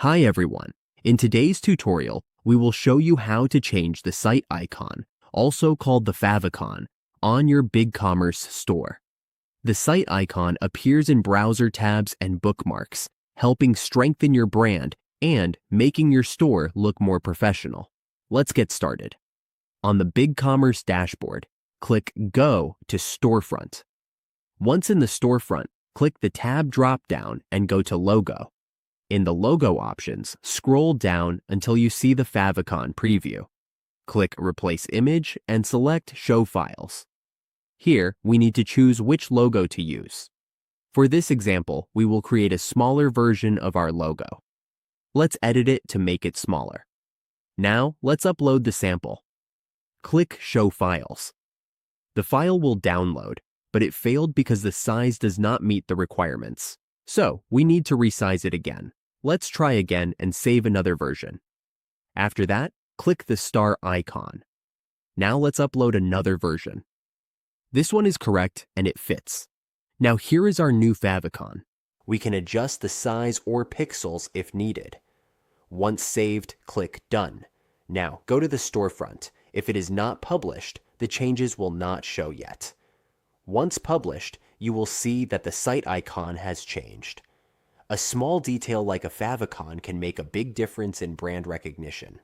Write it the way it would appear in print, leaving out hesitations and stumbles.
Hi everyone. In today's tutorial, we will show you how to change the site icon, also called the favicon, on your Bigcommerce store. The site icon appears in browser tabs and bookmarks, helping strengthen your brand and making your store look more professional. Let's get started. On the Bigcommerce dashboard, click Go to Storefront. Once in the storefront, click the tab drop-down and go to Logo. In the logo options, scroll down until you see the favicon preview. Click Replace Image and select Show Files. Here, we need to choose which logo to use. For this example, we will create a smaller version of our logo. Let's edit it to make it smaller. Now, let's upload the sample. Click Show Files. The file will download, but it failed because the size does not meet the requirements. So, we need to resize it again. Let's try again and save another version. After that, click the star icon. Now let's upload another version. This one is correct and it fits. Now here is our new favicon. We can adjust the size or pixels if needed. Once saved, click Done. Now go to the storefront. If it is not published, the changes will not show yet. Once published, you will see that the site icon has changed. A small detail like a favicon can make a big difference in brand recognition.